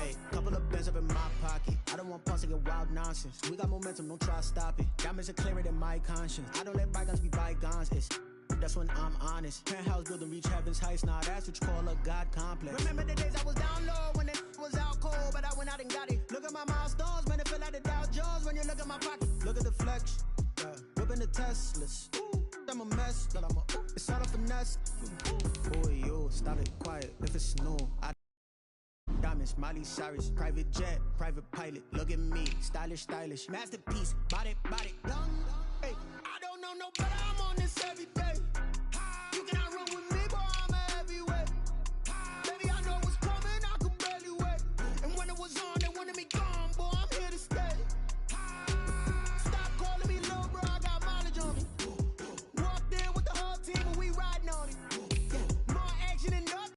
Hey, couple of bands up in my pocket. I don't want pulse to get wild nonsense. We got momentum, don't try to stop it. Diamonds are clearer than my conscience. I don't let bygones be bygones. That's when I'm honest. Penthouse building, reach heaven's heights. Now that's what you call a God complex. Remember the days I was down low when it was out cold, but I went out and got it. Look at my milestones, man, it feel like the Dow Jones when you look at my pocket. Look at the flex, whipping the Teslas. I'm a mess, but it's all a finesse. Boy, yo, stop it quiet if it's new. Diamonds, Miley Cyrus, private jet, private pilot. Look at me, stylish, masterpiece, body, young. Hey, I don't know no better. I'm on this every day. You cannot run with me, boy. I'm a heavyweight. Baby, I know what's coming. I could barely wait. And when it was on, they wanted me gone, boy. I'm here to stay. Stop calling me low, bro. I got mileage on me. Walked in with the whole team, and we riding on it. Yeah, more action than nothing.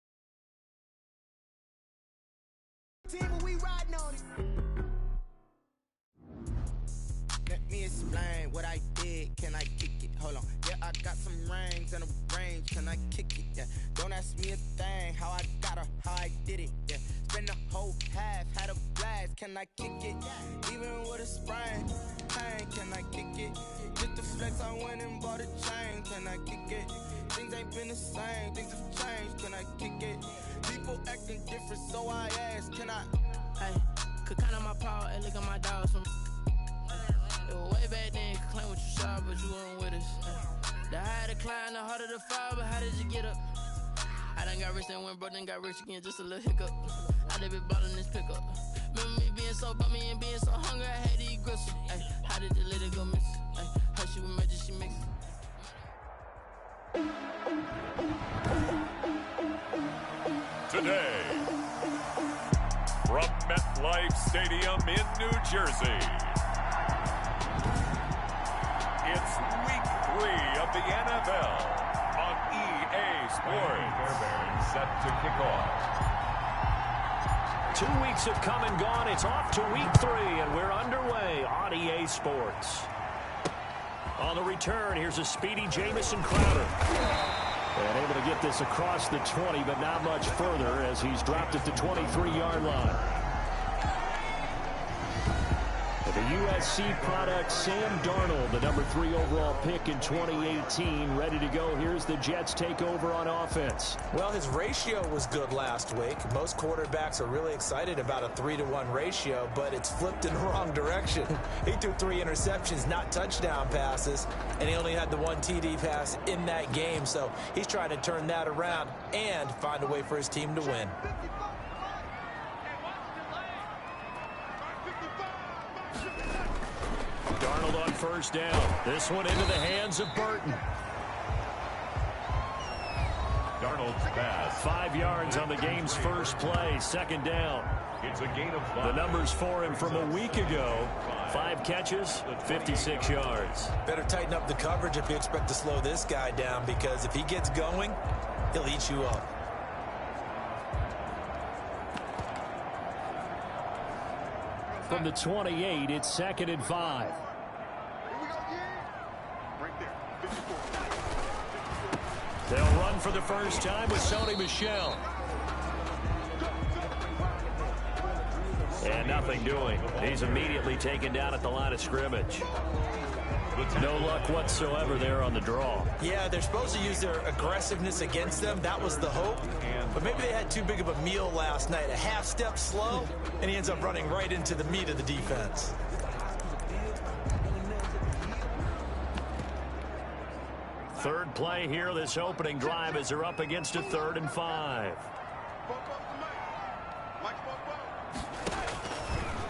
Team, and we riding on it. Let me explain what I did. Can I kick it? Hold on. Yeah, I got some rings and a range. Can I kick it? Yeah. Don't ask me a thing. How I got her, how I did it. Yeah. Spend the whole half, had a blast. Can I kick it? Even with a sprain. Pain, can I kick it? Just the flex, I went and bought a chain. Can I kick it? Things ain't been the same. Things have changed. Can I kick it? People acting different, so I ask. Can I? Hey, could count on my power and look at my dogs from. It was way back then, could claim what you saw, but you weren't with us. The higher the climb, the harder the fall, but how did you get up? I done got rich, then went broke, then got rich again, just a little hiccup. I done been ballin' this pickup. Remember me being so bummy and being so hungry, I had to eat gristle. Ay, how did the lady go miss? Ay, how she was magic, she mixed. Today, from MetLife Stadium in New Jersey, it's Week 3 of the NFL on EA Sports. Set to kick off. 2 weeks have come and gone. It's off to Week 3, and we're underway on EA Sports. On the return, here's a speedy Jamison Crowder. And able to get this across the 20, but not much further as he's dropped at the 23-yard line. The USC product, Sam Darnold, the number 3 overall pick in 2018, ready to go. Here's the Jets takeover on offense. Well, his ratio was good last week. Most quarterbacks are really excited about a 3-to-1 ratio, but it's flipped in the wrong direction. He threw 3 interceptions, not touchdown passes, and he only had the 1 TD pass in that game. So he's trying to turn that around and find a way for his team to win. Darnold on first down. This one into the hands of Burton. Darnold's pass. 5 yards on the game's first play. Second down. It's a gain of 5. The numbers for him from a week ago. 5 catches, 56 yards. Better tighten up the coverage if you expect to slow this guy down, because if he gets going, he'll eat you up. From the 28, it's 2nd and 5. They'll run for the first time with Sony Michel. And nothing doing. He's immediately taken down at the line of scrimmage. No luck whatsoever there on the draw. Yeah, they're supposed to use their aggressiveness against them. That was the hope. But maybe they had too big of a meal last night. A half step slow, and he ends up running right into the meat of the defense. Third play here, this opening drive, as they're up against a 3rd and 5.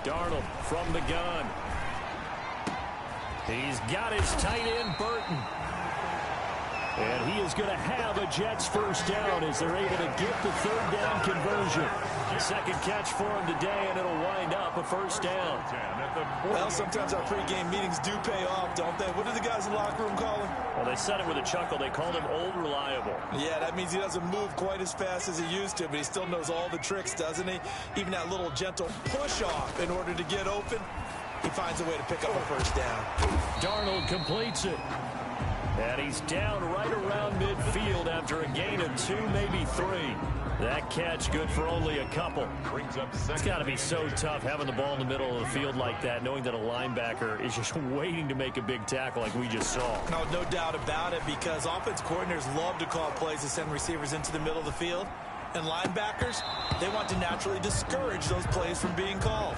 Darnold from the gun. He's got his tight end, Burton. And he is going to have a Jets first down as they're able to get the 3rd down conversion. Second catch for him today, and it'll wind up a first down. Well, sometimes our pregame meetings do pay off, don't they? What do the guys in the locker room call him? Well, they said it with a chuckle. They called him Old Reliable. Yeah, that means he doesn't move quite as fast as he used to, but he still knows all the tricks, doesn't he? Even that little gentle push-off in order to get open, he finds a way to pick up a first down. Darnold completes it. And he's down right around midfield after a gain of 2, maybe 3. That catch good for only a couple. It's got to be so tough having the ball in the middle of the field like that, knowing that a linebacker is just waiting to make a big tackle like we just saw. No doubt about it, because offense coordinators love to call plays to send receivers into the middle of the field. And linebackers, they want to naturally discourage those plays from being called.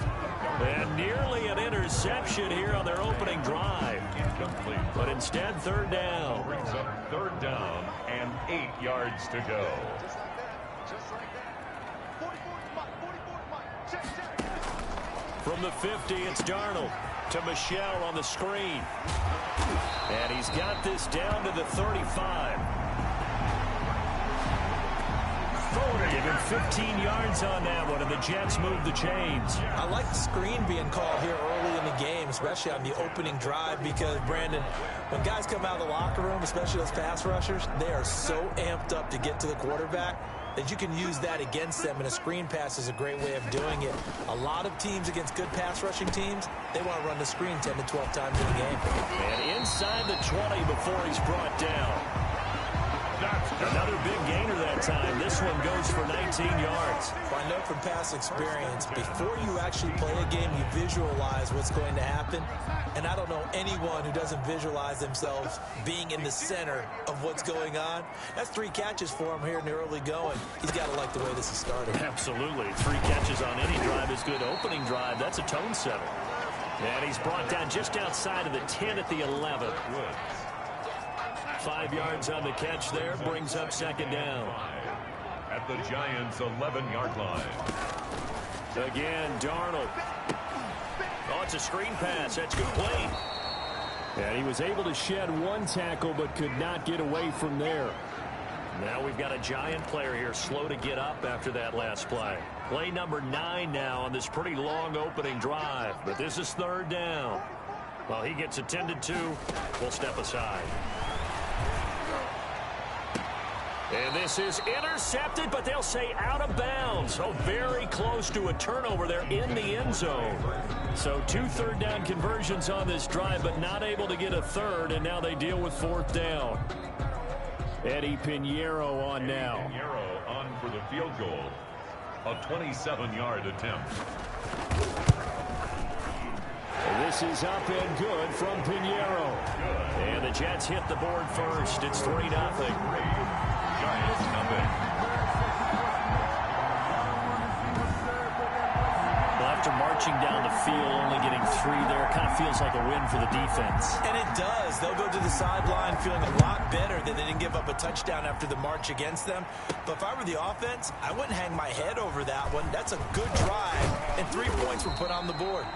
And nearly an interception here on their opening drive. Incomplete. But instead, third down. Brings up third down and 8 yards to go. From the 50, it's Darnold to Michelle on the screen. And he's got this down to the 35. Give him 15 yards on that one, and the Jets move the chains. I like the screen being called here early in the game, especially on the opening drive, because, Brandon, when guys come out of the locker room, especially those pass rushers, they are so amped up to get to the quarterback that you can use that against them, and a screen pass is a great way of doing it. A lot of teams against good pass rushing teams, they want to run the screen 10 to 12 times in the game. And inside the 20 before he's brought down. Another big gainer that time. This one goes for 19 yards. Well, I know from past experience, before you actually play a game, you visualize what's going to happen. And I don't know anyone who doesn't visualize themselves being in the center of what's going on. That's 3 catches for him here in the early going. He's got to like the way this is started. Absolutely. 3 catches on any drive is good. Opening drive, that's a tone setter. And he's brought down just outside of the 10 at the 11. 5 yards on the catch there, brings up second down. At the Giants' 11-yard line. Again, Darnold. Oh, it's a screen pass. That's complete. And he was able to shed 1 tackle, but could not get away from there. Now we've got a Giant player here slow to get up after that last play. Play number 9 now on this pretty long opening drive. But this is third down. Well, he gets attended to. We'll step aside. And this is intercepted, but they'll say out of bounds. So very close to a turnover there in the end zone. So 2 third down conversions on this drive, but not able to get a third, and now they deal with fourth down. Eddie Pinheiro on now. Pinheiro on for the field goal. A 27-yard attempt. This is up and good from Pinheiro. And the Jets hit the board first. It's 3-0. Giants nothing. Well, after marching down the field, only getting 3 there, it kind of feels like a win for the defense. And it does. They'll go to the sideline feeling a lot better that they didn't give up a touchdown after the march against them. But if I were the offense, I wouldn't hang my head over that one. That's a good drive, and 3 points were put on the board.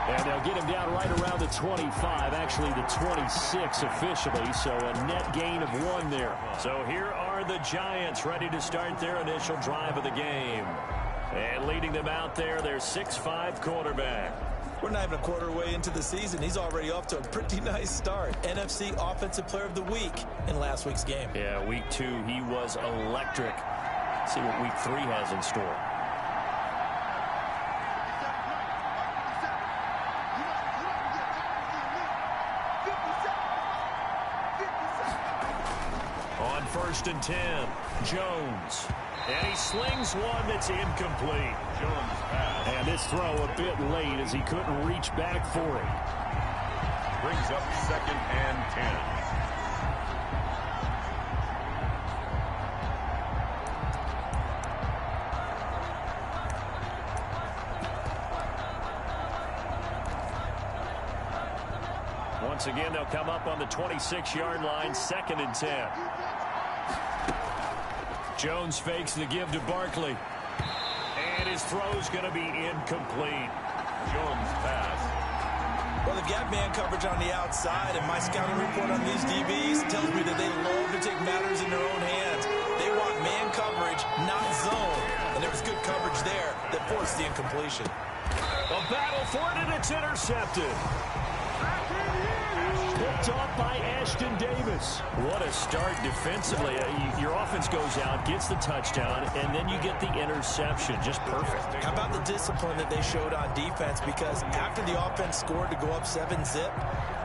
And they'll get him down right around the 25, actually the 26 officially, so a net gain of 1 there. So here are the Giants ready to start their initial drive of the game. And leading them out there, their 6'5" quarterback. We're not even a quarter way into the season. He's already off to a pretty nice start. NFC Offensive Player of the Week in last week's game. Yeah, week 2, he was electric. See what week 3 has in store. On 1st and 10, Jones. And he slings one that's incomplete. Jones pass. And this throw a bit late as he couldn't reach back for it. Brings up 2nd and 10. Once again, they'll come up on the 26-yard line, 2nd and 10. Jones fakes the give to Barkley. And his throw's going to be incomplete. Jones pass. Well, they've got man coverage on the outside, and my scouting report on these DBs tells me that they love to take matters in their own hands. They want man coverage, not zone. And there was good coverage there that forced the incompletion. A battle for it, and it's intercepted. picked off by Ashton Davis. What a start defensively. Your offense goes out, gets the touchdown, and then you get the interception. Just perfect. How about the discipline that they showed on defense? Because after the offense scored to go up 7-zip,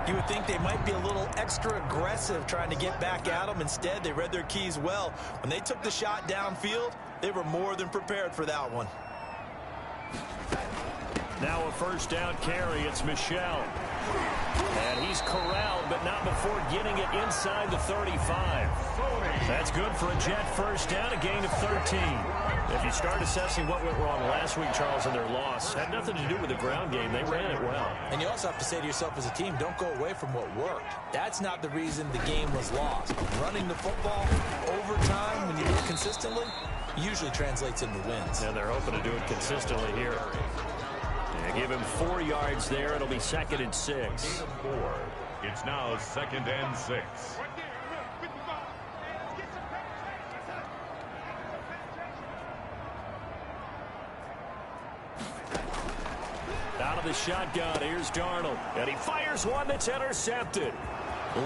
you would think they might be a little extra aggressive trying to get back at them. Instead, they read their keys well. When they took the shot downfield, they were more than prepared for that one. Now a first down carry. It's Michel. And he's corralled, but not before getting it inside the 35. That's good for a Jet first down, a gain of 13. If you start assessing what went wrong last week, Charles, in their loss, had nothing to do with the ground game. They ran it well. And you also have to say to yourself as a team, don't go away from what worked. That's not the reason the game was lost. Running the football over time, when you do it consistently, usually translates into wins. And they're hoping to do it consistently here. Give him 4 yards there. It'll be 2nd and 6. It's now 2nd and 6. Out of the shotgun, here's Darnold. And he fires one that's intercepted.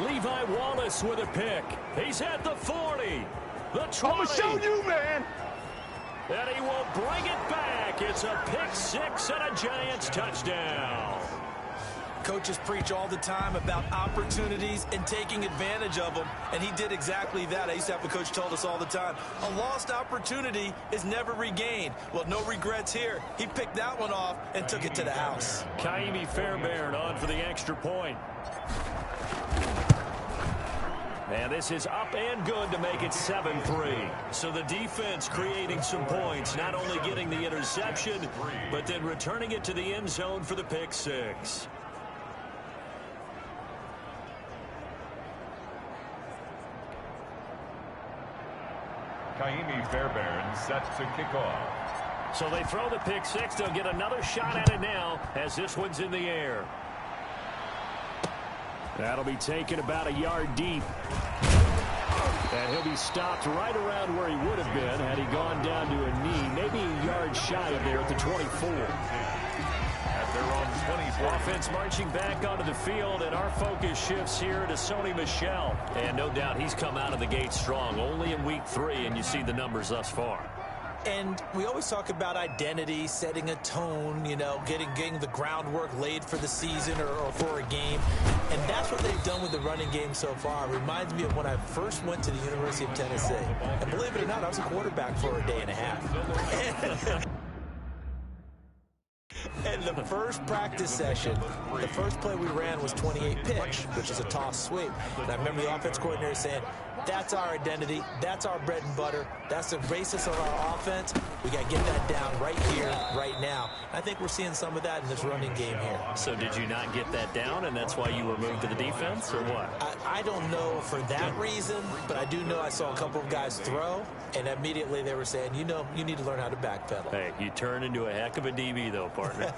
Levi Wallace with a pick. He's at the 40. The 20. I'm going to show you, man. And he will bring it back. It's a pick 6 and a Giants touchdown. Coaches preach all the time about opportunities and taking advantage of them, and he did exactly that. I used to have a coach told us all the time, a lost opportunity is never regained. Well, no regrets here. He picked that one off and took it to the house. Kaimi Fairbairn on for the extra point. And this is up and good to make it 7-3. So the defense creating some points, not only getting the interception, but then returning it to the end zone for the pick 6. Kaimi Fairbairn set to kick off. So they throw the pick 6. They'll get another shot at it now as this one's in the air. That'll be taken about a yard deep. And he'll be stopped right around where he would have been had he gone down to a knee, maybe a yard shy of there at the 24. At their own 24. Offense marching back onto the field, and our focus shifts here to Sony Michel. And no doubt he's come out of the gate strong, only in week 3, and you see the numbers thus far. And we always talk about identity, setting a tone, you know, getting the groundwork laid for the season or for a game. And that's what they've done with the running game so far. It reminds me of when I first went to the University of Tennessee. And believe it or not, I was a quarterback for a day and a half. And the first practice session, the first play we ran was 28 pitch, which is a toss sweep. And I remember the offense coordinator saying, that's our identity, that's our bread and butter, that's the basis of our offense. We got to get that down right here, right now. I think we're seeing some of that in this running game here. So did you not get that down, and that's why you were moved to the defense, or what? I don't know for that reason, but I do know I saw a couple of guys throw, and immediately they were saying, you know, you need to learn how to backpedal. Hey, you turn into a heck of a DB, though, partner.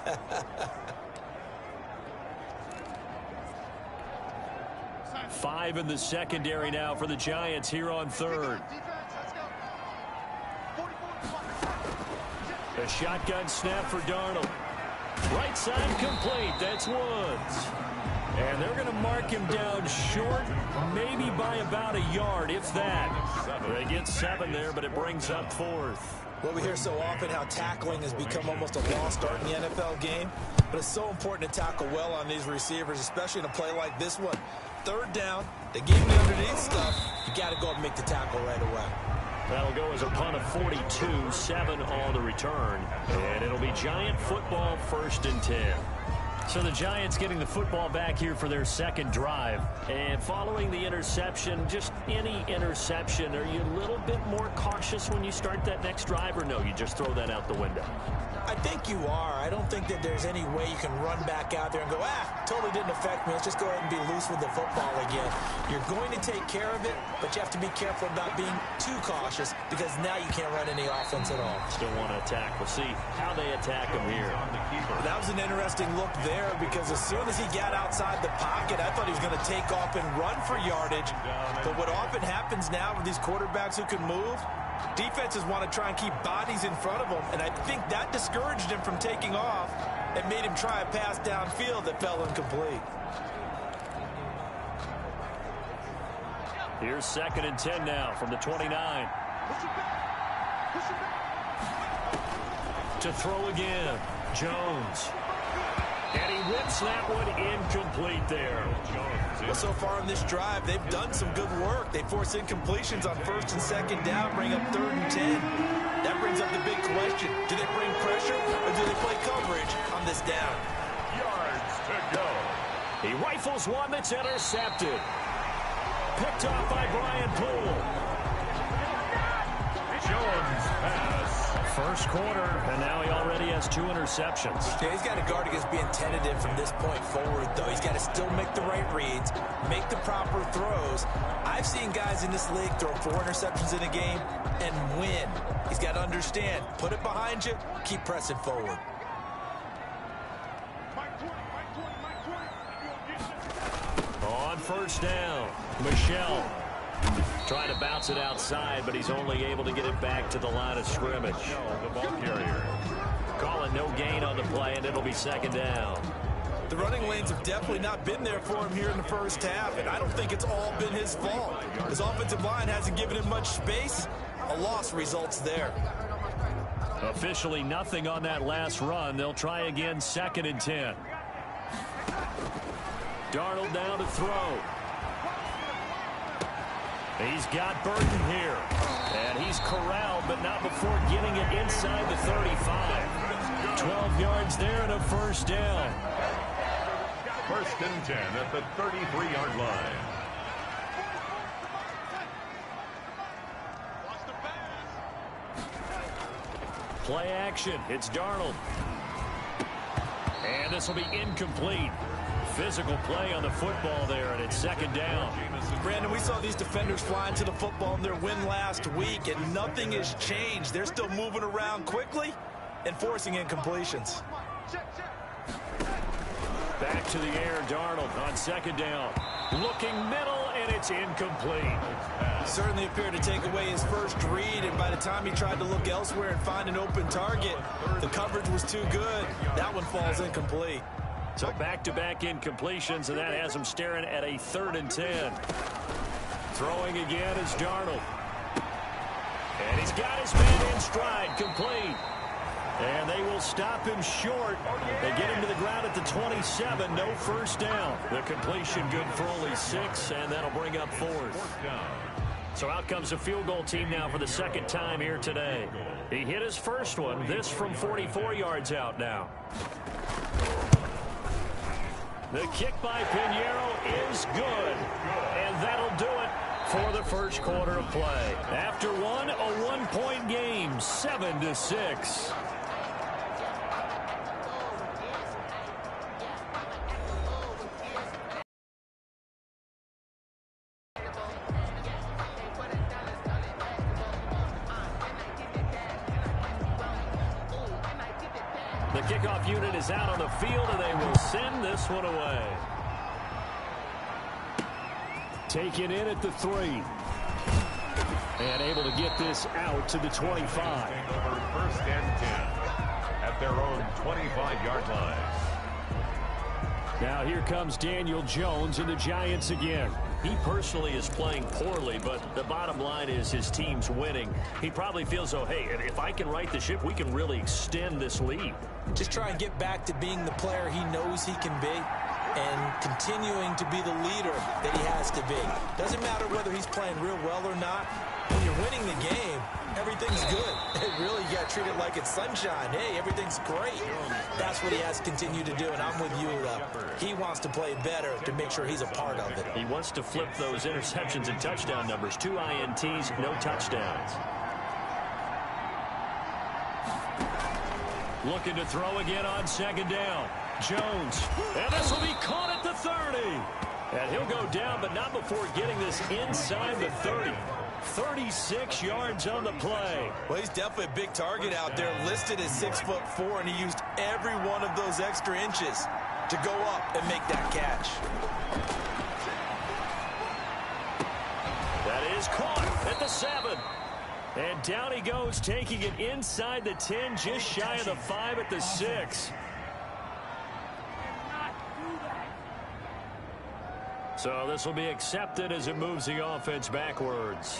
5 in the secondary now for the Giants here on 3rd. A shotgun snap for Darnold. Right side complete. That's Woods. And they're going to mark him down short, maybe by about a yard, if that. They get 7 there, but it brings up 4th. Well, we hear so often how tackling has become almost a lost art in the NFL game, but it's so important to tackle well on these receivers, especially in a play like this one. 3rd down, they gave me underneath stuff. You got to go up and make the tackle right away. That'll go as a punt of 42, 7 on the return, and it'll be Giant football 1st and 10. So the Giants getting the football back here for their 2nd drive. And following the interception, just any interception, are you a little bit more cautious when you start that next drive, or no, you just throw that out the window? I think you are. I don't think that there's any way you can run back out there and go, totally didn't affect me. Let's just go ahead and be loose with the football again. You're going to take care of it, but you have to be careful about being too cautious because now you can't run any offense at all. Still want to attack. We'll see how they attack him here. That was an interesting look there because as soon as he got outside the pocket, I thought he was going to take off and run for yardage. But what often happens now with these quarterbacks who can move, defenses want to try and keep bodies in front of them, and I think that discouraged him from taking off and made him try a pass downfield that fell incomplete. Here's 2nd and 10 now from the 29. To throw again, Jones. And he whips that one incomplete there. Well, so far in this drive, they've done some good work. They force incompletions on 1st and 2nd down, bring up 3rd and 10. That brings up the big question. Do they bring pressure or do they play coverage on this down? Yards to go. He rifles one that's intercepted. Picked off by Brian Poole. Jones pass. First quarter, and now he already has 2 interceptions. Yeah, he's got to guard against being tentative from this point forward, though. He's got to still make the right reads, make the proper throws. I've seen guys in this league throw 4 interceptions in a game and win. He's got to understand, put it behind you, keep pressing forward. On 1st down, Michelle trying to bounce it outside, but he's only able to get it back to the line of scrimmage. The ball carrier. Calling no gain on the play, and it'll be 2nd down. The running lanes have definitely not been there for him here in the first half, and I don't think it's all been his fault. His offensive line hasn't given him much space. A loss results there. Officially nothing on that last run. They'll try again, 2nd and 10. Darnold down to throw. He's got Burton here. And he's corralled, but not before getting it inside the 35. 12 yards there and a 1st down. 1st and 10 at the 33-yard line. Play action. It's Darnold. And this will be incomplete. Physical play on the football there, and it's 2nd down. Brandon, we saw these defenders flying to the football in their win last week, and nothing has changed. They're still moving around quickly and forcing incompletions. Back to the air, Darnold on 2nd down. Looking middle, and it's incomplete. Certainly appeared to take away his first read, and by the time he tried to look elsewhere and find an open target, the coverage was too good. That one falls incomplete. So back-to-back incompletions, and that has him staring at a 3rd and 10. Throwing again is Darnold. And he's got his man in stride, complete. And they will stop him short. They get him to the ground at the 27, no 1st down. The completion good for only 6, and that'll bring up 4th. So out comes the field goal team now for the 2nd time here today. He hit his first one, this from 44 yards out now. The kick by Pinheiro is good, and that'll do it for the first quarter of play. After one, a 1-point game, 7-6. The kickoff unit is out on the field, and they will send this one away. Taken in at the 3. And able to get this out to the 25. Over 1st and 10 at their own 25-yard line. Now here comes Daniel Jones and the Giants again. He personally is playing poorly, but the bottom line is his team's winning. He probably feels, oh, hey, if I can right the ship, we can really extend this lead. Just try and get back to being the player he knows he can be and continuing to be the leader that he has to be. Doesn't matter whether he's playing real well or not. When you're winning the game, everything's good. Really, you got to treat it like it's sunshine. Hey, everything's great. That's what he has to continue to do, and I'm with you. He wants to play better to make sure he's a part of it. He wants to flip those interceptions and touchdown numbers. 2 INTs, no touchdowns. Looking to throw again on 2nd down. Jones, and this will be caught at the 30. And he'll go down, but not before getting this inside the 30. 36 yards on the play. Well, he's definitely a big target out there, listed as 6'4", and he used every one of those extra inches to go up and make that catch. That is caught at the 7. And down he goes, taking it inside the 10, just shy of the 5 at the 6. So this will be accepted as it moves the offense backwards.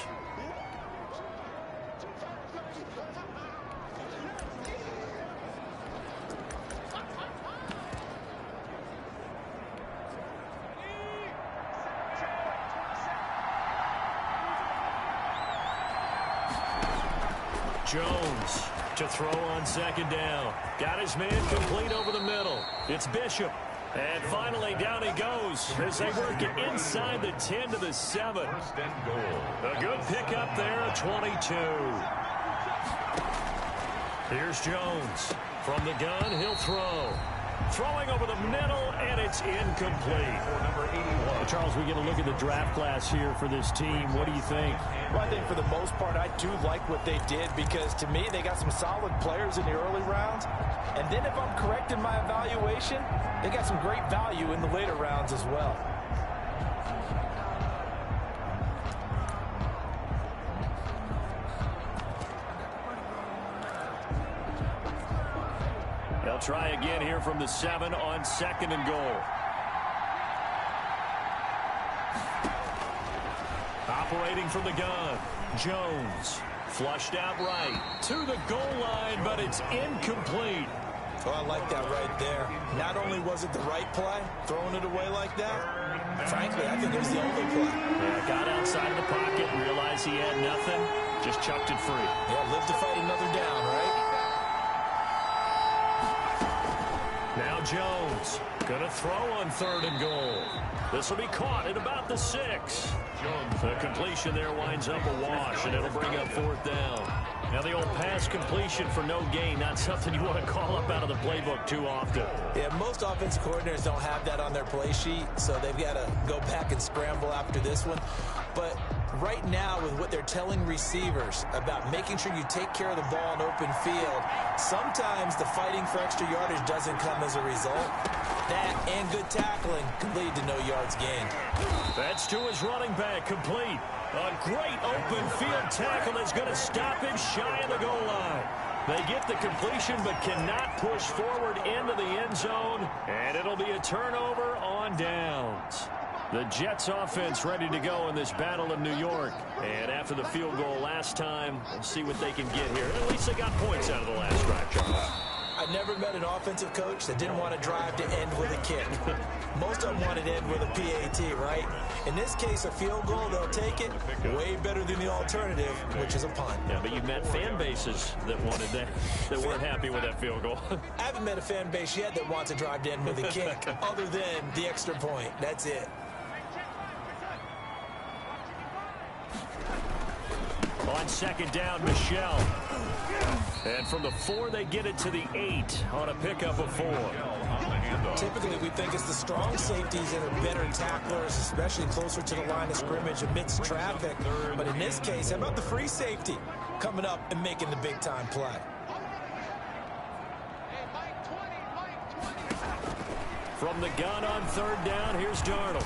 Jones to throw on second down. Got his man complete over the middle. It's Bishop. And finally, down he goes as they work it inside the 10 to the 7. First and goal. A good pickup there at 22. Here's Jones. From the gun, he'll throw. Throwing over the middle, and it's incomplete. For number 81. Charles, we get a look at the draft class here for this team. What do you think? Well, I think for the most part, I do like what they did because, to me, they got some solid players in the early rounds. And then if I'm correct in my evaluation, they got some great value in the later rounds as well. They'll try again here from the 7 on second and goal. Operating from the gun, Jones. Flushed out right to the goal line, but it's incomplete. Oh, I like that right there. Not only was it the right play, throwing it away like that, frankly, I think it was the only play. Yeah, got outside of the pocket, realized he had nothing, just chucked it free. Yeah, live to fight another down, right? Now Jones, gonna throw on third and goal. This will be caught at about the 6. The completion there winds up a wash, and it'll bring up fourth down. Now the old pass completion for no gain, not something you want to call up out of the playbook too often. Yeah, most offensive coordinators don't have that on their play sheet, so they've got to go back and scramble after this one. But right now, with what they're telling receivers about making sure you take care of the ball in open field, sometimes the fighting for extra yardage doesn't come as a result. That and good tackling can lead to no yards gained. That's to his running back, complete. A great open field tackle that's going to stop him shy of the goal line. They get the completion but cannot push forward into the end zone, and it'll be a turnover on downs. The Jets offense ready to go in this battle of New York. And after the field goal last time, we'll see what they can get here. At least they got points out of the last drive, Charles. I never met an offensive coach that didn't want to drive to end with a kick. Most of them wanted to end with a PAT, right? In this case, a field goal, they'll take it. Way better than the alternative, which is a punt. Yeah, but you've met fan bases that wanted that, that weren't happy with that field goal. I haven't met a fan base yet that wants to drive to end with a kick, other than the extra point. That's it. On second down, Michelle. And from the 4, they get it to the 8 on a pickup of 4. Typically, we think it's the strong safeties that are better tacklers, especially closer to the line of scrimmage amidst traffic. But in this case, how about the free safety coming up and making the big-time play? From the gun on third down, here's Darnold.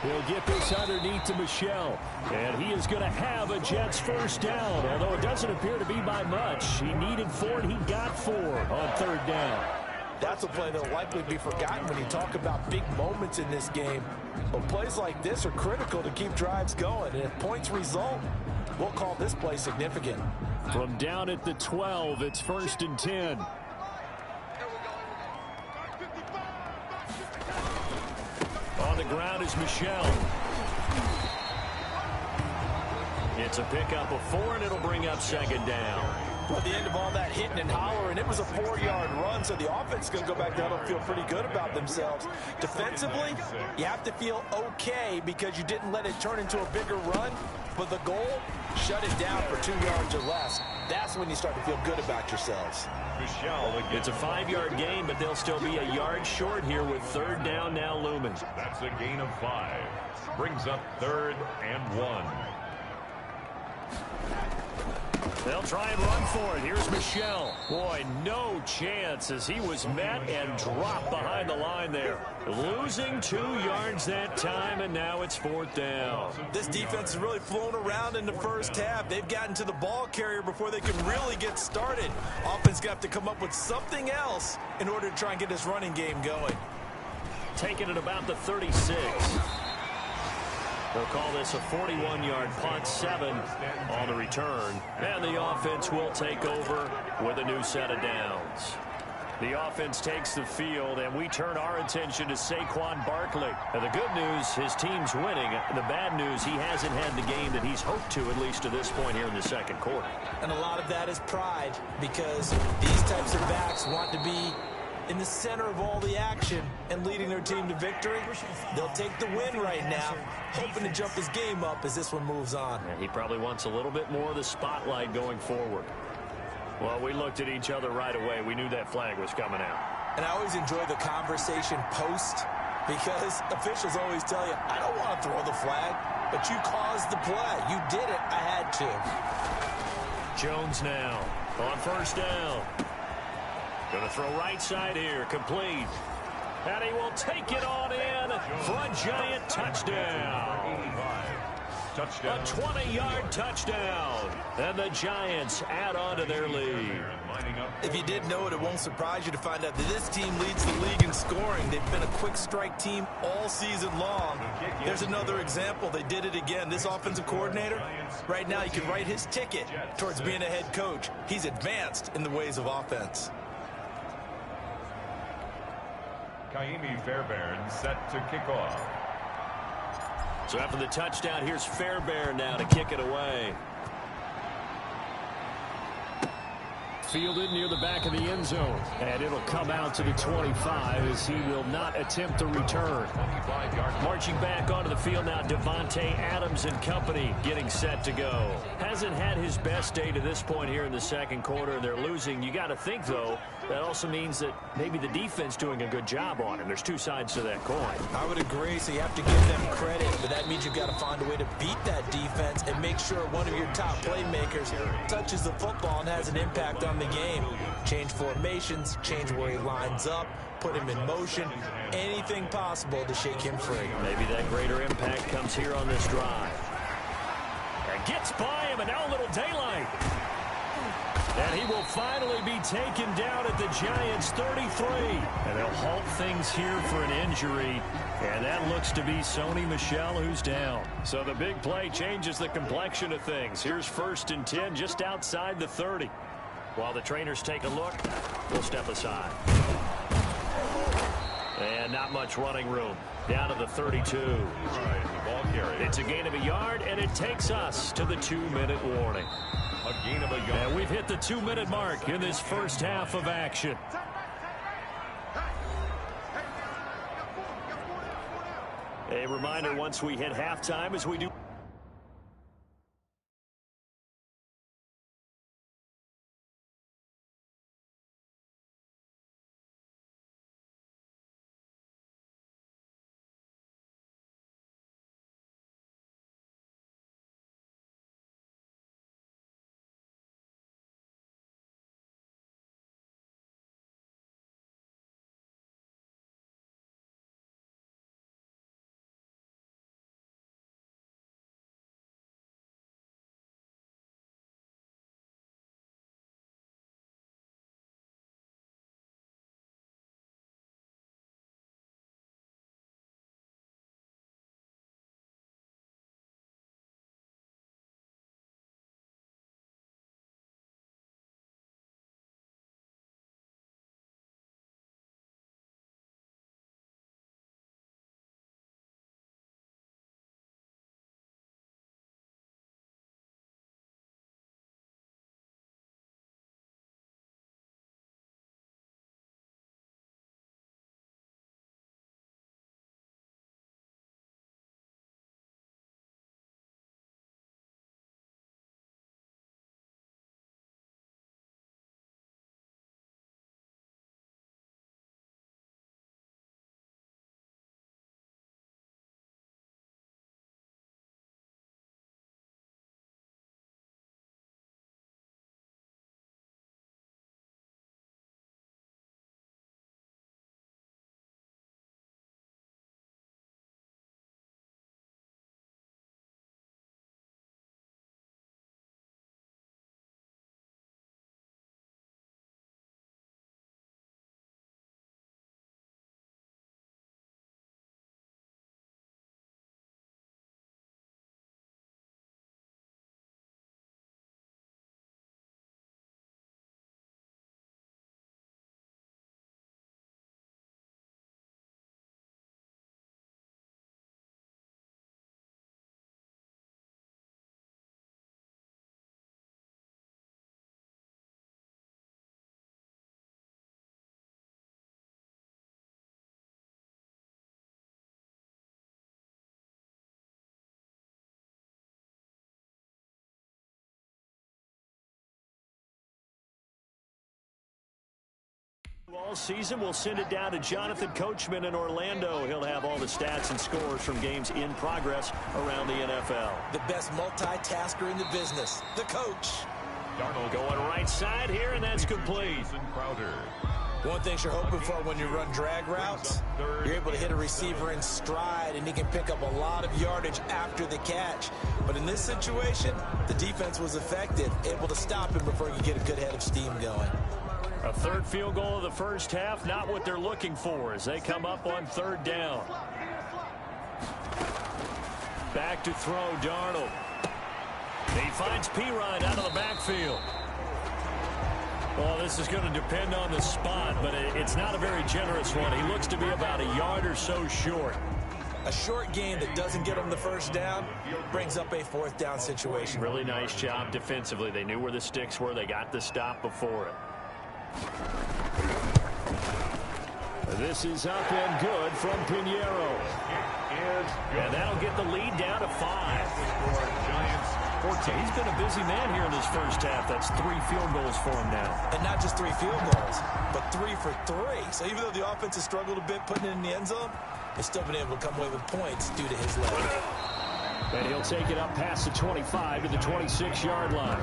He'll get this underneath to Michelle. And he is going to have a Jets first down, although it doesn't appear to be by much. He needed 4, and he got 4 on third down. That's a play that'll likely be forgotten when you talk about big moments in this game. But plays like this are critical to keep drives going. And if points result, we'll call this play significant. From down at the 12, it's first and 10. On the ground is Michelle. It's a pickup of 4, and it'll bring up second down. Well, at the end of all that hitting and hollering, it was a 4-yard run, so the offense is going to go back down and feel pretty good about themselves. Defensively, you have to feel okay because you didn't let it turn into a bigger run, but the goal, shut it down for 2 yards or less. That's when you start to feel good about yourselves. It's a 5-yard gain, but they'll still be a yard short here with third down now looming. That's a gain of 5. Brings up 3rd and 1. They'll try and run for it. Here's Michelle. Boy, no chance as he was met and dropped behind the line there. Losing 2 yards that time, and now it's 4th down. This defense has really flown around in the first half. They've gotten to the ball carrier before they can really get started. Offense got to come up with something else in order to try and get this running game going. Taking it about the 36. They'll call this a 41-yard punt, 7 on the return. And the offense will take over with a new set of downs. The offense takes the field, and we turn our attention to Saquon Barkley. And the good news, his team's winning. The bad news, he hasn't had the game that he's hoped to, at least to this point here in the second quarter. And a lot of that is pride, because these types of backs want to be in the center of all the action and leading their team to victory. They'll take the win right now, hoping to jump his game up as this one moves on. And he probably wants a little bit more of the spotlight going forward. Well, we looked at each other right away. We knew that flag was coming out. And I always enjoy the conversation post, because officials always tell you, I don't want to throw the flag, but you caused the play. You did it. I had to. Jones now on first down. Going to throw right side here, complete. And he will take it on in for a giant touchdown. A 20-yard touchdown. And the Giants add on to their lead. If you didn't know it, it won't surprise you to find out that this team leads the league in scoring. They've been a quick strike team all season long. There's another example. They did it again. This offensive coordinator, right now, you can write his ticket towards being a head coach. He's advanced in the ways of offense. Kaimi Fairbairn set to kick off. So after the touchdown, here's Fairbairn now to kick it away. Fielded near the back of the end zone. And it'll come out to the 25 as he will not attempt the return. Marching back onto the field now, Devontae Adams and company getting set to go. Hasn't had his best day to this point here in the second quarter, and they're losing. You got to think, though, that also means that maybe the defense doing a good job on him. There's two sides to that coin. I would agree, so you have to give them credit, but that means you've got to find a way to beat that defense and make sure one of your top playmakers touches the football and has an impact on the game. Change formations, change where he lines up, put him in motion, anything possible to shake him free. Maybe that greater impact comes here on this drive. And gets by him, and now a little daylight. And he will finally be taken down at the Giants' 33. And they'll halt things here for an injury. And that looks to be Sony Michel, who's down. So the big play changes the complexion of things. Here's 1st and 10 just outside the 30. While the trainers take a look, we'll step aside. And not much running room. Down to the 32. It's a gain of a yard, and it takes us to the 2-minute warning. A gain of a yard. And we've hit the 2-minute mark in this first half of action. A reminder, once we hit halftime, as we do All season, we'll send it down to Jonathan Coachman in Orlando. He'll have all the stats and scores from games in progress around the NFL. The best multitasker in the business, the coach. Darnold going right side here, and that's complete. One thing you're hoping for when you run drag routes, you're able to hit a receiver in stride, and he can pick up a lot of yardage after the catch. But in this situation, the defense was effective, able to stop him before he could get a good head of steam going. A third field goal of the first half, not what they're looking for as they come up on third down. Back to throw, Darnold. He finds Pirine out of the backfield. Well, this is going to depend on the spot, but it's not a very generous one. He looks to be about a yard or so short. A short gain that doesn't get him the first down brings up a fourth down situation. Really nice job defensively. They knew where the sticks were. They got the stop before it. This is up and good from Pinheiro. And that'll get the lead down to 5. So he's been a busy man here in this first half. That's 3 field goals for him now. And not just 3 field goals, but 3 for 3. So even though the offense has struggled a bit putting it in the end zone, they've still been able to come away with points due to his leg. And he'll take it up past the 25 to the 26-yard line.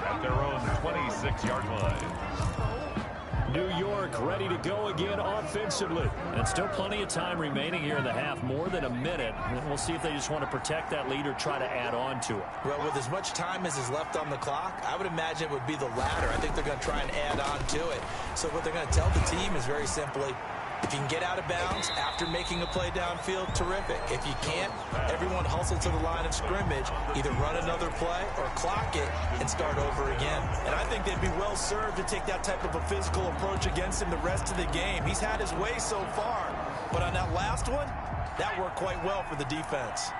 At their own 26-yard line. New York ready to go again offensively. And still plenty of time remaining here in the half, more than a minute. And we'll see if they just want to protect that lead or try to add on to it. Well, with as much time as is left on the clock, I would imagine it would be the latter. I think they're going to try and add on to it. So what they're going to tell the team is very simply, if you can get out of bounds after making a play downfield, terrific. If you can't, everyone hustle to the line of scrimmage, either run another play or clock it and start over again. And I think they'd be well served to take that type of a physical approach against him the rest of the game. He's had his way so far, but on that last one, that worked quite well for the defense.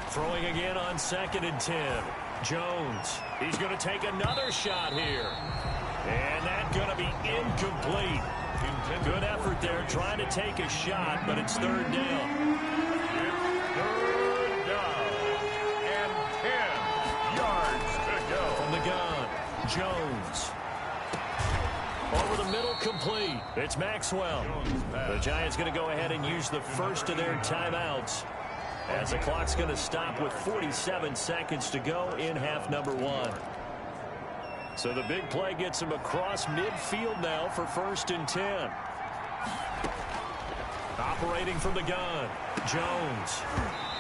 Throwing again on 2nd and 10. Jones, he's going to take another shot here. And that's going to be incomplete. Good effort there trying to take a shot, but it's 3rd down. It's 3rd down and 10 yards to go. From the gun, Jones. Over the middle, complete. It's Maxwell. The Giants going to go ahead and use the first of their timeouts, as the clock's going to stop with 47 seconds to go in half number 1. So the big play gets him across midfield now for 1st and 10. Operating from the gun, Jones.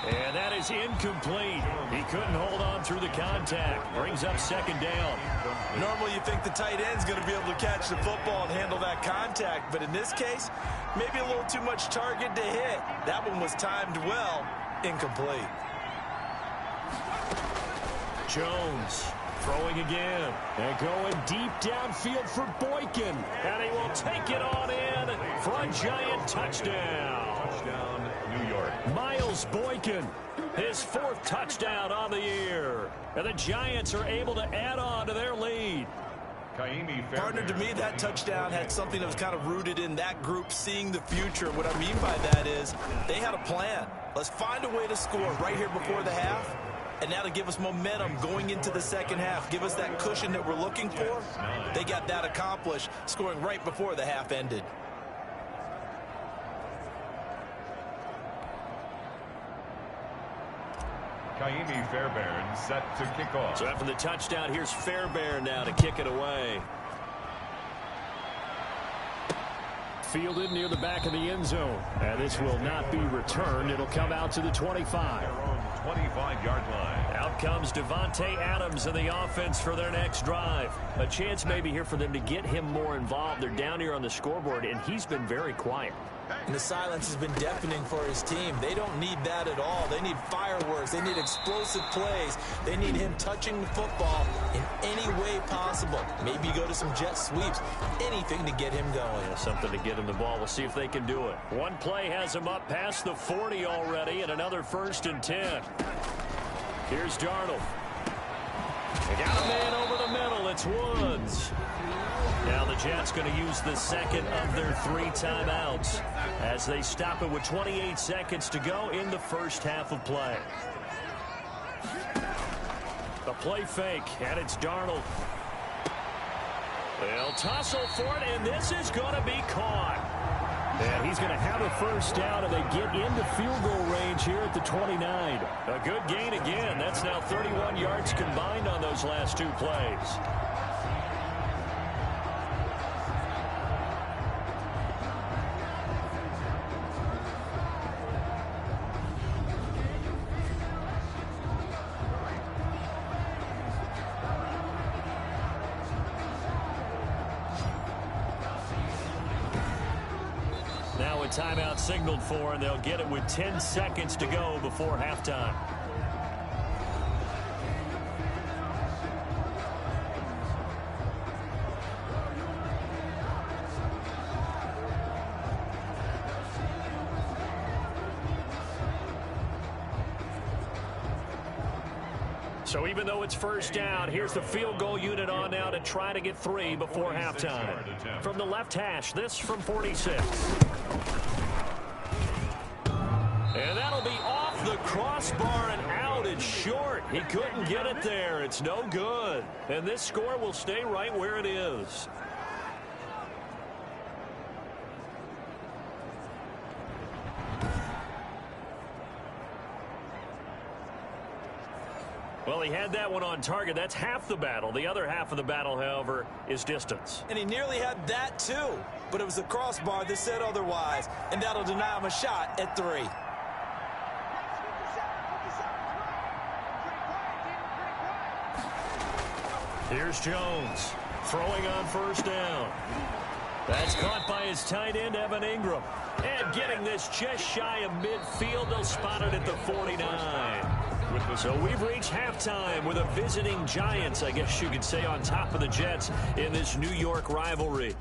And that is incomplete. He couldn't hold on through the contact. Brings up 2nd down. Normally you think the tight end's going to be able to catch the football and handle that contact, but in this case, maybe a little too much target to hit. That one was timed well. Incomplete. Jones throwing again and going deep downfield for Boykin, and he will take it on in for a Giant touchdown. Touchdown, New York. Miles Boykin, his 4th touchdown on the year, and the Giants are able to add on to their lead. Partner, to me, that touchdown had something that was kind of rooted in that group seeing the future. What I mean by that is they had a plan. Let's find a way to score right here before the half, and that'll give us momentum going into the second half, give us that cushion that we're looking for. They got that accomplished, scoring right before the half ended. Kaimi Fairbairn set to kick off. So after the touchdown, here's Fairbairn now to kick it away. Fielded near the back of the end zone. And this will not be returned. It'll come out to the 25. Their own 25-yard line. Out comes Devontae Adams in the offense for their next drive. A chance maybe here for them to get him more involved. They're down here on the scoreboard, and he's been very quiet. And the silence has been deafening for his team. They don't need that at all. They need fireworks. They need explosive plays. They need him touching the football in any way possible. Maybe go to some jet sweeps. Anything to get him going. Yeah, something to get him the ball. We'll see if they can do it. One play has him up past the 40 already, and another 1st and 10. Here's Darnold. They got a man over the middle. It's Woods. Now the Jets going to use the 2nd of their 3 timeouts as they stop it with 28 seconds to go in the first half of play. A play fake, and it's Darnold. They'll tussle for it, and this is going to be caught. And he's going to have a first down, and they get into field goal range here at the 29. A good gain again. That's now 31 yards combined on those last two plays. Now a timeout signaled for, and they'll get it with 10 seconds to go before halftime. So even though it's first down, here's the field goal unit on now to try to get 3 before halftime. From the left hash, this from 46. And that'll be off the crossbar and out. It's short. He couldn't get it there. It's no good. And this score will stay right where it is. Well, he had that one on target. That's half the battle. The other half of the battle, however, is distance. And he nearly had that, too. But it was the crossbar that said otherwise. And that'll deny him a shot at 3. Here's Jones throwing on first down. That's caught by his tight end, Evan Ingram. And getting this just shy of midfield. They'll spot it at the 49. So we've reached halftime with a visiting Giants, I guess you could say, on top of the Jets in this New York rivalry.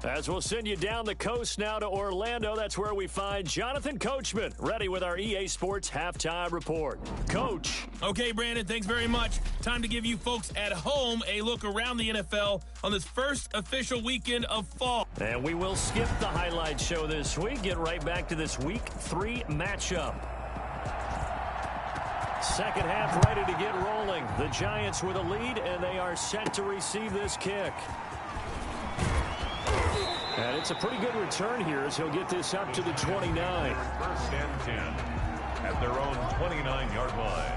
As we'll send you down the coast now to Orlando, that's where we find Jonathan Coachman, ready with our EA Sports halftime report. Coach. Okay, Brandon, thanks very much. Time to give you folks at home a look around the NFL on this first official weekend of fall. And we will skip the highlight show this week. Get right back to this Week 3 matchup. Second half ready to get rolling. The Giants with a lead, and they are set to receive this kick. And it's a pretty good return here as he'll get this up to the 29. First and 10 at their own 29-yard line.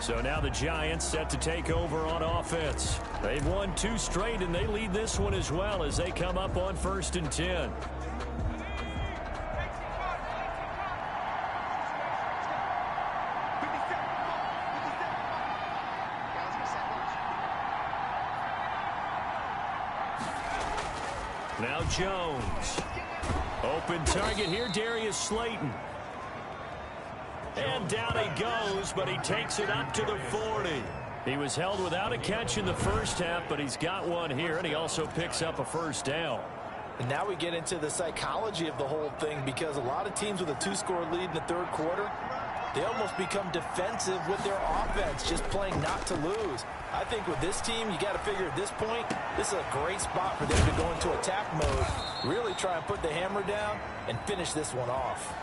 So now the Giants set to take over on offense. They've won 2 straight, and they lead this one as well as they come up on first and 10. Now Jones. Open target here, Darius Slayton. And down he goes, but he takes it up to the 40. He was held without a catch in the first half, but he's got one here, and he also picks up a first down. And now we get into the psychology of the whole thing, because a lot of teams with a 2-score lead in the third quarter, they almost become defensive with their offense, just playing not to lose. I think with this team, you got to figure at this point, this is a great spot for them to go into attack mode, really try and put the hammer down and finish this one off.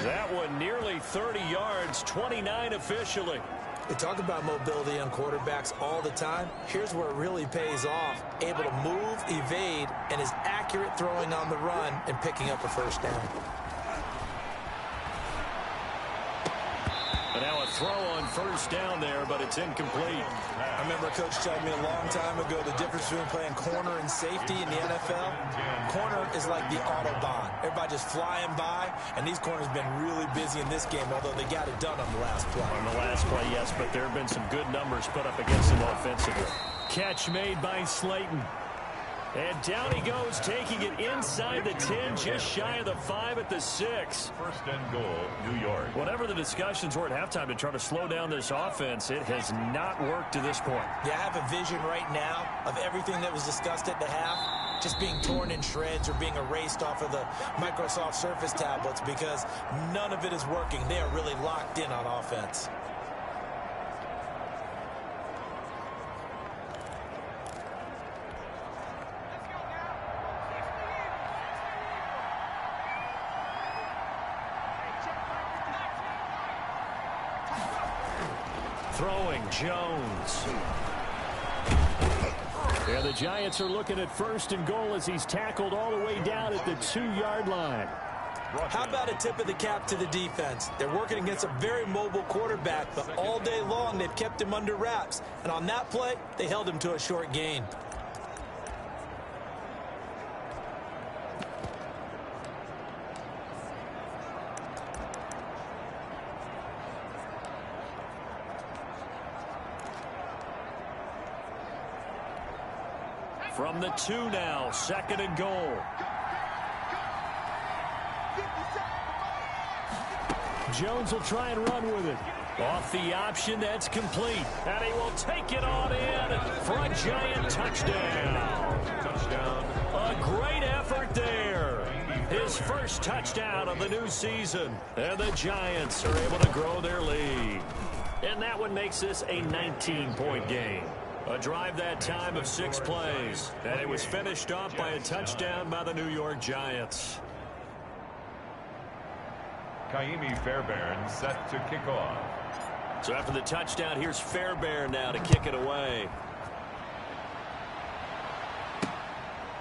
That one nearly 30 yards, 29 officially. We talk about mobility on quarterbacks all the time. Here's where it really pays off. Able to move, evade, and is accurate throwing on the run and picking up a first down. And now a throw on first down there, but it's incomplete. I remember Coach telling me a long time ago the difference between playing corner and safety in the NFL. Corner is like the Autobahn. Everybody just flying by, and these corners have been really busy in this game, although they got it done on the last play. On the last play, yes, but there have been some good numbers put up against them offensively. Catch made by Slayton. And down he goes, taking it inside the 10, just shy of the 5 at the 6. First and goal, New York. Whatever the discussions were at halftime to try to slow down this offense, it has not worked to this point. Yeah, I have a vision right now of everything that was discussed at the half just being torn in shreds or being erased off of the Microsoft Surface tablets, because none of it is working. They are really locked in on offense. throwing, Jones. And the Giants are looking at 1st and goal as he's tackled all the way down at the 2-yard line. How about a tip of the cap to the defense? They're working against a very mobile quarterback, but all day long they've kept him under wraps. And on that play, they held him to a short gain. From the 2 now, 2nd and goal. Jones will try and run with it. Off the option, that's complete. And he will take it on in for a Giant touchdown. A great effort there. His first touchdown of the new season. And the Giants are able to grow their lead. And that one makes this a 19-point game. A drive that time of 6 plays. And it was finished off by a touchdown by the New York Giants. Kaimi Fairbairn set to kick off. So after the touchdown, here's Fairbairn now to kick it away.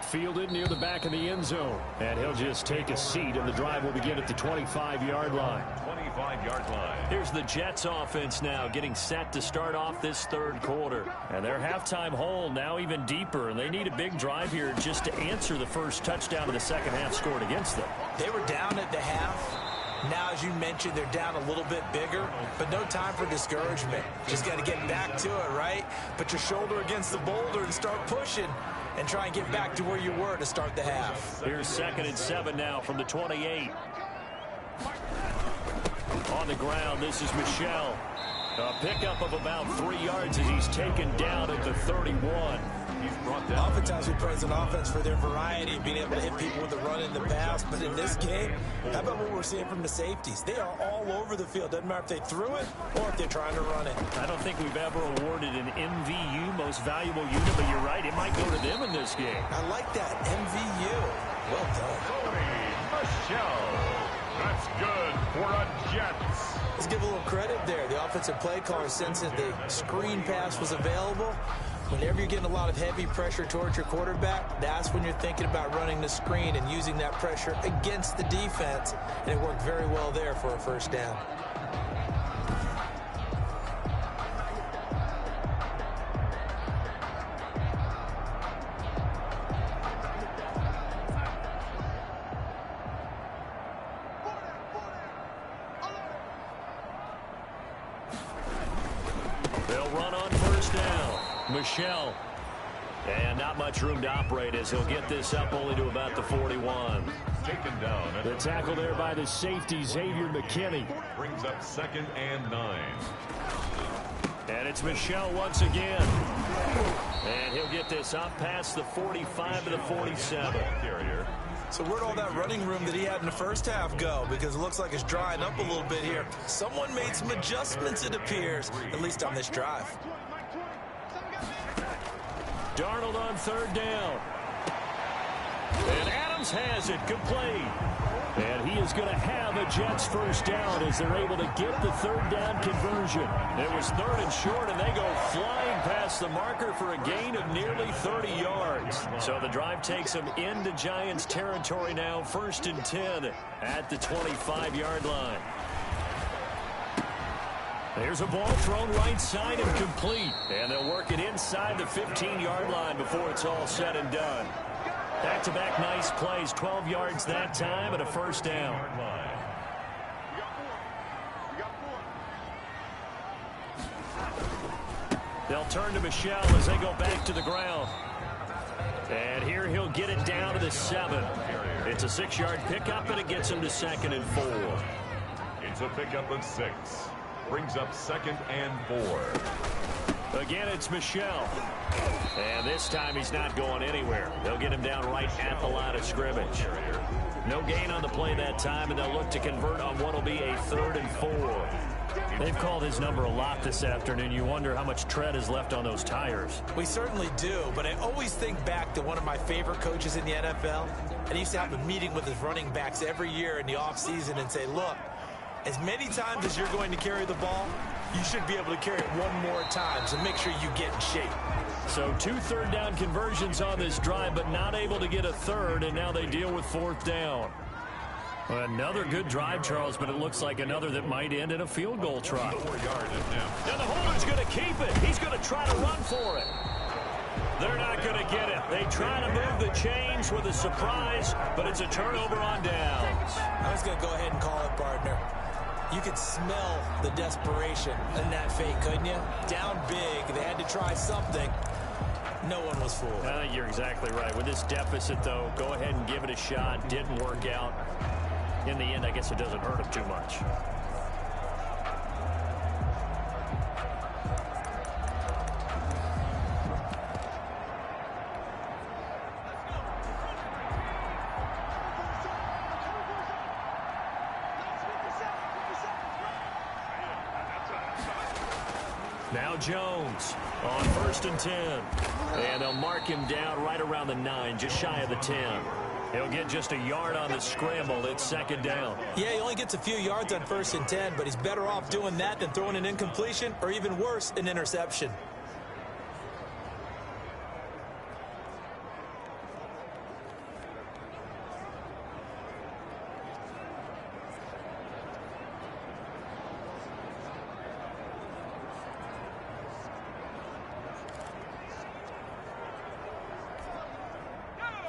Fielded near the back of the end zone. And he'll just take a seat, and the drive will begin at the 25-yard line. 25-yard line. Here's the Jets offense now getting set to start off this 3rd quarter. And their halftime hole now even deeper, and they need a big drive here just to answer the first touchdown of the second half scored against them. They were down at the half. Now, as you mentioned, they're down a little bit bigger, but no time for discouragement. Just got to get back to it, right? Put your shoulder against the boulder and start pushing and try and get back to where you were to start the half. Here's 2nd and 7 now from the 28. On the ground, this is Michel. A pickup of about 3 yards as he's taken down at the 31. He's brought down. Oftentimes we praise an offense for their variety of being able to hit people with the run in the pass, but in this game, how about what we're seeing from the safeties? They are all over the field. Doesn't matter if they threw it or if they're trying to run it. I don't think we've ever awarded an MVU, most valuable unit, but you're right, it might go to them in this game. I like that, MVU. Well done. Michel. That's good for a Jets. Let's give a little credit there. The offensive play caller, since the screen pass was available, whenever you're getting a lot of heavy pressure towards your quarterback, that's when you're thinking about running the screen and using that pressure against the defense. And it worked very well there for a first down. They'll run on first down. Michel. And not much room to operate as he'll get this up only to about the 41. Taken down. The tackle there by the safety, Xavier McKinney. Brings up 2nd and 9. And it's Michel once again. And he'll get this up past the 45 to the 47. Carrier. So where'd all that running room that he had in the first half go? Because it looks like it's drying up a little bit here. Someone made some adjustments, it appears, at least on this drive. Darnold on 3rd down. And Adams has it complete. And he is going to have a Jets first down as they're able to get the 3rd down conversion. It was 3rd and short, and they go flying past the marker for a gain of nearly 30 yards. So the drive takes them into Giants territory now, 1st and 10 at the 25-yard line. There's a ball thrown right side and complete. And they'll work it inside the 15-yard line before it's all said and done. Back-to-back nice plays, 12 yards that time and a first down. They'll turn to Michel as they go back to the ground. And here he'll get it down to the 7. It's a 6-yard pickup, and it gets him to 2nd and 4. It's a pickup of 6. Brings up 2nd and 4. Again, it's Michel. And this time he's not going anywhere. They'll get him down right at the line of scrimmage. No gain on the play that time, and they'll look to convert on what will be a 3rd and 4. They've called his number a lot this afternoon. You wonder how much tread is left on those tires. We certainly do, but I always think back to one of my favorite coaches in the NFL. And he used to have a meeting with his running backs every year in the offseason and say, look, As many times as you're going to carry the ball, you should be able to carry it one more time, so make sure you get in shape. So 2 third-down conversions on this drive, but not able to get a third, and now they deal with 4th down. Another good drive, Charles, but it looks like another that might end in a field goal try. 4 yards now. And the holder's going to keep it. He's going to try to run for it. They're not going to get it. They try to move the chains with a surprise, but it's a turnover on downs. I was going to go ahead and call it, partner. You could smell the desperation in that fake, couldn't you? Down big. They had to try something. No one was fooled. You're exactly right. With this deficit, though, go ahead and give it a shot. Didn't work out. In the end, I guess it doesn't hurt him too much. Now Jones on 1st and 10. And they'll mark him down right around the 9, just shy of the 10. He'll get just a yard on the scramble. It's 2nd down. Yeah, he only gets a few yards on 1st and 10, but he's better off doing that than throwing an incompletion or even worse, an interception.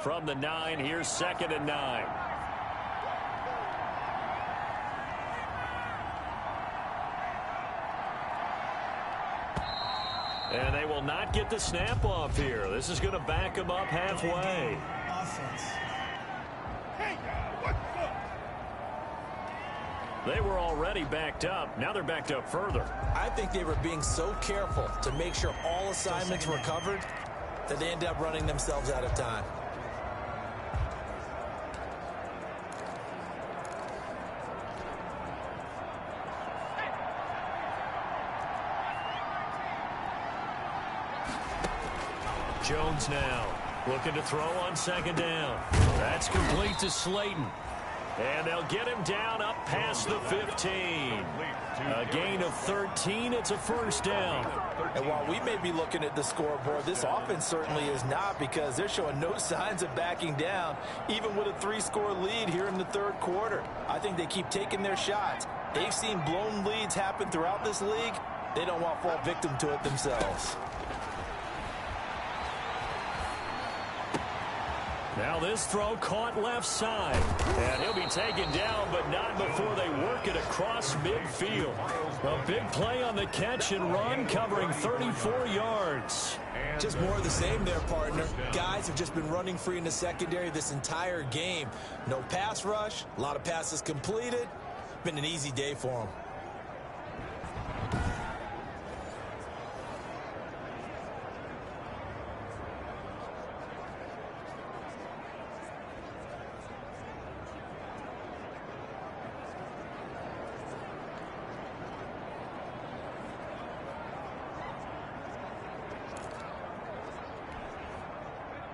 From the 9, here's 2nd and 9. And they will not get the snap off here. This is going to back them up halfway. They were already backed up. Now they're backed up further. I think they were being so careful to make sure all assignments were covered that they ended up running themselves out of time. Jones now looking to throw on 2nd down. That's complete to Slayton. And they'll get him down up past the 15. A gain of 13. It's a 1st down. And while we may be looking at the scoreboard, this offense certainly is not, because they're showing no signs of backing down, even with a 3-score lead here in the 3rd quarter. I think they keep taking their shots. They've seen blown leads happen throughout this league. They don't want to fall victim to it themselves. Now this throw caught left side. And he'll be taken down, but not before they work it across midfield. A big play on the catch and run, covering 34 yards. Just more of the same there, partner. Guys have just been running free in the secondary this entire game. No pass rush, a lot of passes completed. Been an easy day for them.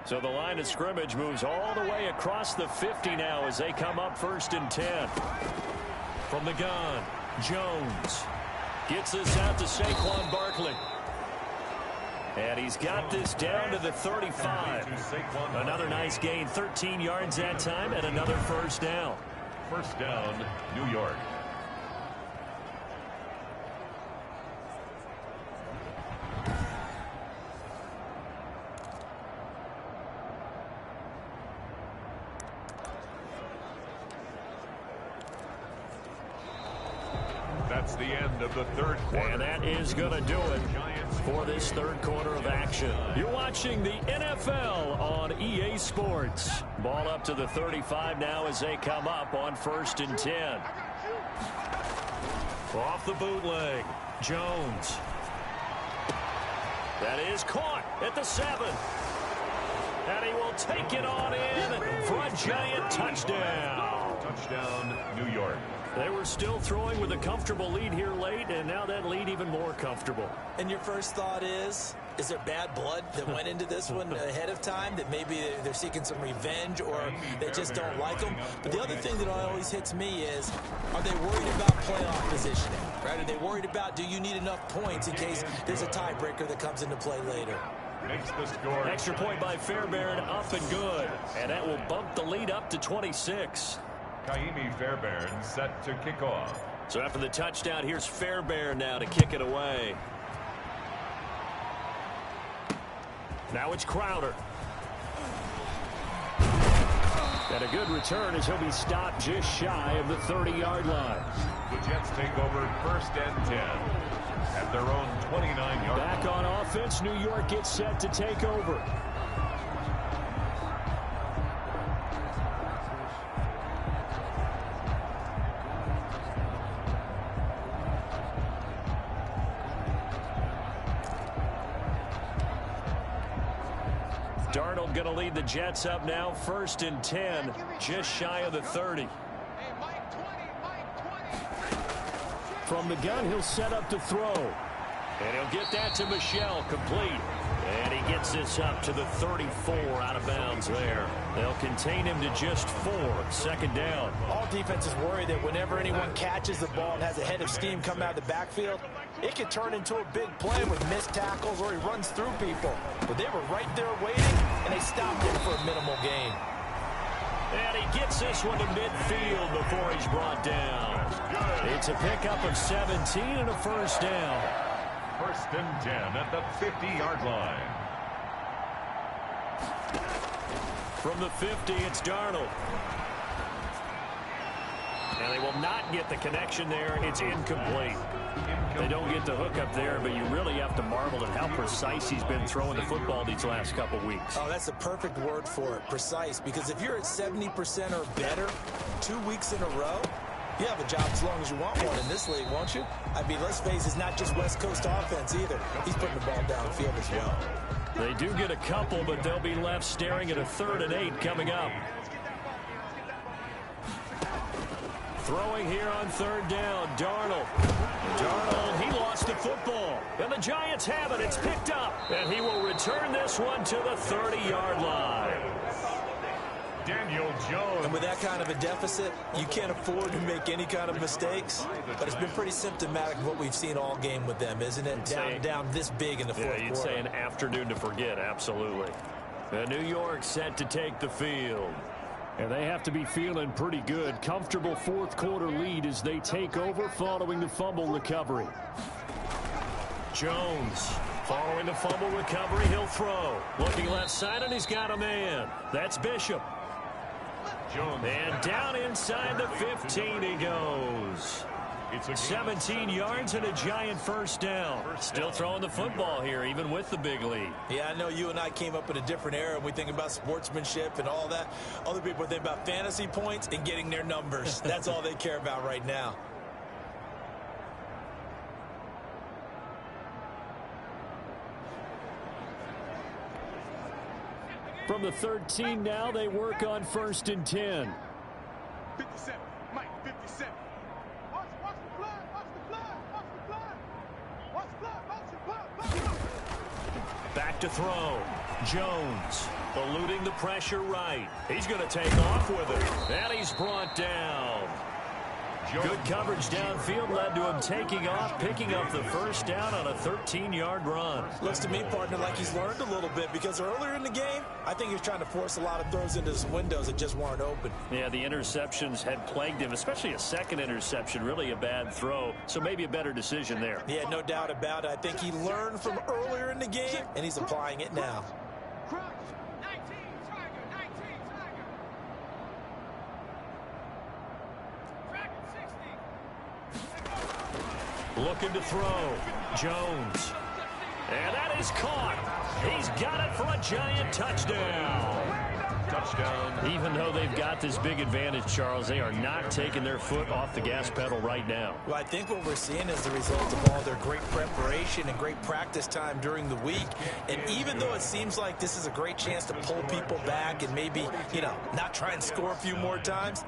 So the line of scrimmage moves all the way across the 50 now as they come up 1st and 10. From the gun, Jones gets this out to Saquon Barkley. And he's got this down to the 35. Another nice gain, 13 yards that time, and another 1st down. 1st down, New York. That's the end of the 3rd quarter. And that is going to do it for this 3rd quarter of action. You're watching the NFL on EA Sports. Ball up to the 35 now as they come up on 1st and 10. Off the bootleg, Jones. That is caught at the 7. And he will take it on in for a giant touchdown. Touchdown, New York. They were still throwing with a comfortable lead here late, and now that lead even more comfortable. And your first thought is there bad blood that went into this one ahead of time, that maybe they're seeking some revenge or they just don't like them? But the other thing that always hits me is, are they worried about playoff positioning? Right? Are they worried about, do you need enough points in case there's a tiebreaker that comes into play later? Makes the score. Extra point by Fairbairn, up and good. And that will bump the lead up to 26. Kaimi Fairbairn set to kick off. So after the touchdown, here's Fairbairn now to kick it away. Now it's Crowder. And a good return as he'll be stopped just shy of the 30-yard line. The Jets take over 1st and 10 at their own 29-yard line. Back on offense, New York gets set to take over. Darnold going to lead the Jets up now, 1st and 10, just shy of the 30. From the gun, he'll set up to throw. And he'll get that to Michel, complete. And he gets this up to the 34, out of bounds there. They'll contain him to just 4, 2nd down. All defenses worry that whenever anyone catches the ball and has a head of steam come out of the backfield, it could turn into a big play with missed tackles or he runs through people. But they were right there waiting, and they stopped him for a minimal gain. And he gets this one to midfield before he's brought down. It's a pickup of 17 and a 1st down. 1st and 10 at the 50-yard line. From the 50, it's Darnold. And they will not get the connection there. It's incomplete. They don't get the hook up there, but you really have to marvel at how precise he's been throwing the football these last couple weeks. Oh, that's the perfect word for it, precise, because if you're at 70% or better 2 weeks in a row, you have a job as long as you want one in this league, won't you? I mean, let's face it, it's not just West Coast offense either. He's putting the ball downfield as well. They do get a couple, but they'll be left staring at a 3rd and 8 coming up. Throwing here on 3rd down, Darnold. Darnold, he lost the football. And the Giants have it. It's picked up. And he will return this one to the 30-yard line. Daniel Jones. And with that kind of a deficit, you can't afford to make any kind of mistakes. But it's been pretty symptomatic of what we've seen all game with them, isn't it? Down this big in the fourth quarter. You'd say an afternoon to forget, absolutely. And New York set to take the field. And they have to be feeling pretty good. Comfortable 4th quarter lead as they take over following the fumble recovery. Jones following the fumble recovery. He'll throw. Looking left side, and he's got a man. That's Bishop. Jones. And down inside the 15 he goes. It's a 17 yards and a Giant 1st down. Still throwing the football here, even with the big lead. Yeah, I know you and I came up in a different era, and we think about sportsmanship and all that. Other people think about fantasy points and getting their numbers. That's all they care about right now. From the 13 now, they work on 1st and 10. 57, Mike, 57. Watch the blood, watch the blood, watch the blood. Watch the blood, watch the blood. Back to throw. Jones eluding the pressure right. He's going to take off with it. And he's brought down. Good coverage downfield led to him taking off, picking up the 1st down on a 13-yard run. Looks to me, partner, like he's learned a little bit, because earlier in the game, I think he was trying to force a lot of throws into some windows that just weren't open. Yeah, the interceptions had plagued him, especially a 2nd interception, really a bad throw, so maybe a better decision there. Yeah, no doubt about it. I think he learned from earlier in the game, and he's applying it now. Looking to throw. Jones. And that is caught. He's got it for a Giant touchdown. Touchdown. Even though they've got this big advantage, Charles, they are not taking their foot off the gas pedal right now. Well, I think what we're seeing is the result of all their great preparation and great practice time during the week. And even though it seems like this is a great chance to pull people back and maybe, not try and score a few more times,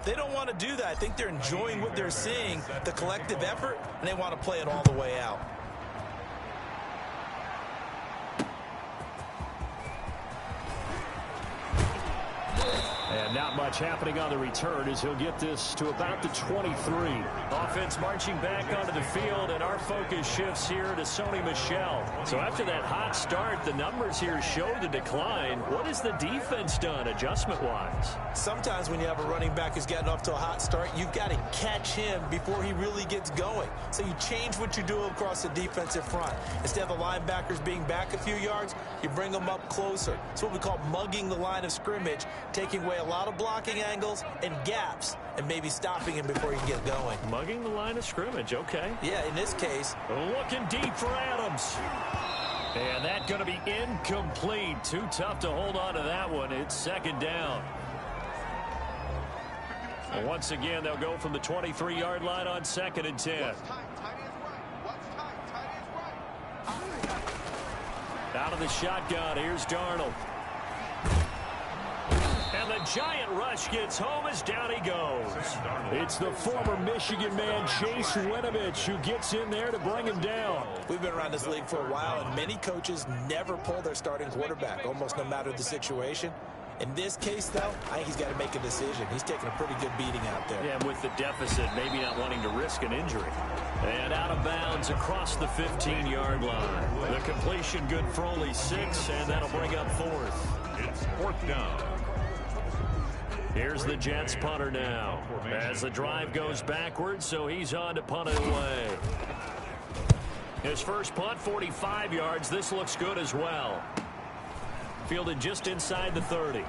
they don't want to do that. I think they're enjoying what they're seeing, the collective effort, and they want to play it all the way out. And not much happening on the return as he'll get this to about the 23. Offense marching back onto the field, and our focus shifts here to Sony Michel. So after that hot start, the numbers here show the decline. What has the defense done adjustment-wise? Sometimes when you have a running back who's getting off to a hot start, you've got to catch him before he really gets going. So you change what you do across the defensive front. Instead of the linebackers being back a few yards, you bring them up closer. It's what we call mugging the line of scrimmage, taking away a lot of blocking angles and gaps and maybe stopping him before he can get going. Mugging the line of scrimmage, okay. Yeah, in this case. Looking deep for Adams. And that's going to be incomplete. Too tough to hold on to that one. It's second down. Well, once again, they'll go from the 23-yard line on 2nd and 10. Out of the shotgun, here's Darnold. And the giant rush gets home as down he goes. It's the former Michigan man, Chase Winovich, who gets in there to bring him down. We've been around this league for a while, and many coaches never pull their starting quarterback, almost no matter the situation. In this case, though, I think he's got to make a decision. He's taking a pretty good beating out there. Yeah, with the deficit, maybe not wanting to risk an injury. And out of bounds across the 15-yard line. The completion good for only 6, and that'll bring up 4th. It's 4th down. Here's the Jets punter now. As the drive goes backwards, so he's on to punt it away. His first punt, 45 yards. This looks good as well. Fielded just inside the 30.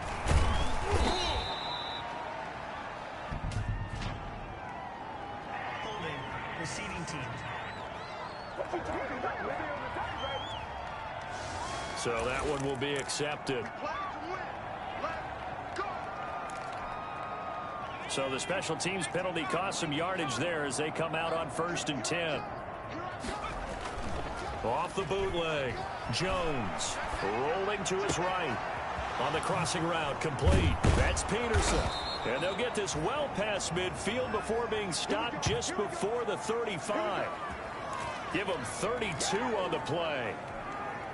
Holding, receiving team. So that one will be accepted. So the special teams penalty cost some yardage there as they come out on 1st and 10. Off the bootleg, Jones rolling to his right. On the crossing route, complete. That's Peterson. And they'll get this well past midfield before being stopped just before the 35. Give them 32 on the play.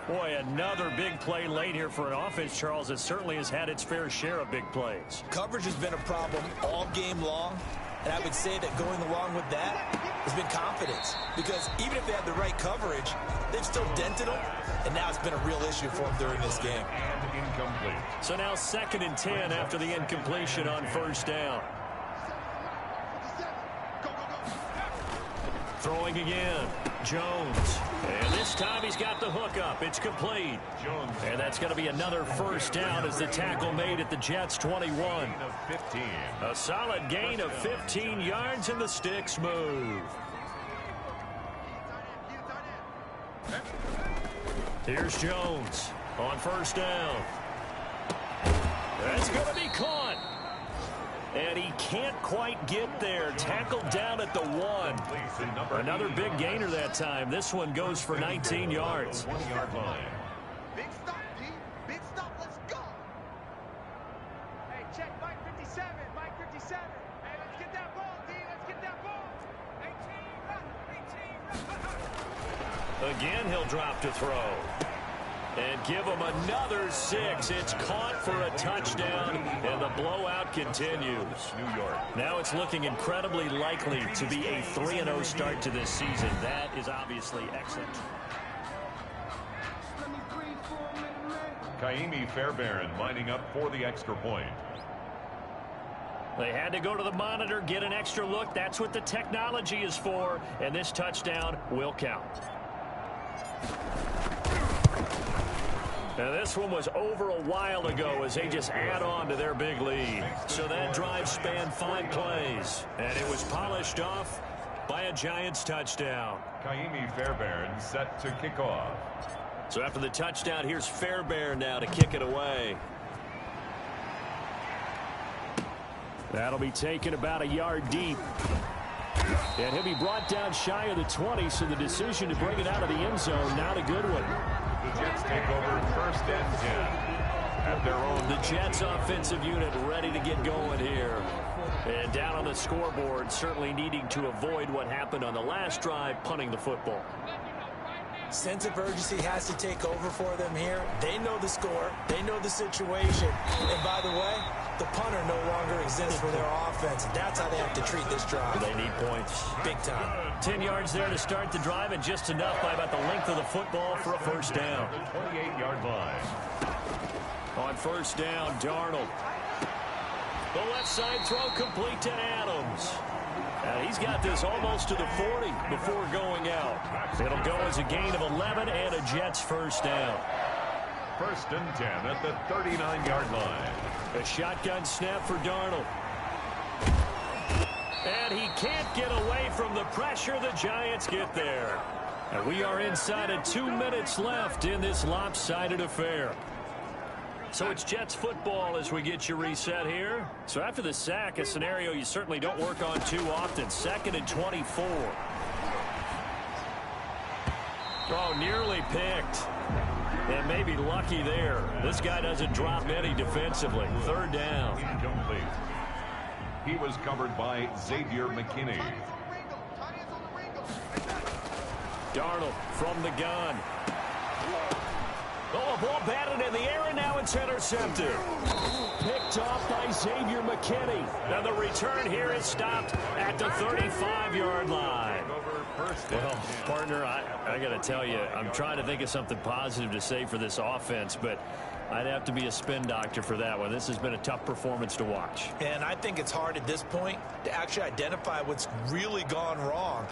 Boy, another big play late here for an offense, Charles, that certainly has had its fair share of big plays. Coverage has been a problem all game long, and I would say that going along with that has been confidence. Because even if they had the right coverage, they've still dented them, and now it's been a real issue for them during this game. And incomplete. So now 2nd and 10 after the incompletion on 1st down. Throwing again, Jones. And this time he's got the hook up. It's complete. Jones. And that's going to be another 1st down as the tackle made at the Jets' 21. A solid gain of 15 yards and the sticks move. Here's Jones on 1st down. That's going to be caught. And he can't quite get there. Tackled down at the 1. Another big gainer that time. This one goes for 19 yards. 1-yard line. Big stop, D. Big stop. Let's go. Hey, check Mike 57. Mike 57. Hey, let's get that ball, D. Let's get that ball. 18. Again, he'll drop to throw. And give him another 6. It's caught for a touchdown, and the blowout continues. New York. Now it's looking incredibly likely to be a 3-0 start to this season. That is obviously excellent. Kaimi Fairbairn lining up for the extra point. They had to go to the monitor, get an extra look. That's what the technology is for, and this touchdown will count. Now this one was over a while ago as they just add on to their big lead. So that drive spanned 5 plays, and it was polished off by a Giants touchdown. Kaimi Fairbairn set to kick off. So after the touchdown, here's Fairbairn now to kick it away. That'll be taken about a yard deep. And he'll be brought down shy of the 20, so the decision to bring it out of the end zone, not a good one. The Jets take over 1st and 10 at their own. The Jets offensive unit ready to get going here. And down on the scoreboard, certainly needing to avoid what happened on the last drive, punting the football. Sense of urgency has to take over for them here. They know the score. They know the situation. And by the way, the punter no longer exists for their offense. That's how they have to treat this drive. They need points. Big time. 10 yards there to start the drive, and just enough by about the length of the football for a first down. 28-yard line. On first down, Darnold. The left side throw complete to Adams. He's got this almost to the 40 before going out. It'll go as a gain of 11 and a Jets first down. First and 10 at the 39-yard line. A shotgun snap for Darnold. And he can't get away from the pressure. The Giants get there. And we are inside of 2 minutes left in this lopsided affair. So it's Jets football as we get you reset here. So after the sack, a scenario you certainly don't work on too often. 2nd and 24. Oh, nearly picked. And maybe lucky there. This guy doesn't drop many defensively. 3rd down. Incomplete. He was covered by Xavier McKinney. Darnold from the gun. Oh, a ball batted in the air, and now it's intercepted. Picked off by Xavier McKinney. Now the return here is stopped at the 35-yard line. Well, partner, I got to tell you, I'm trying to think of something positive to say for this offense, but I'd have to be a spin doctor for that one. This has been a tough performance to watch. And I think it's hard at this point to actually identify what's really gone wrong.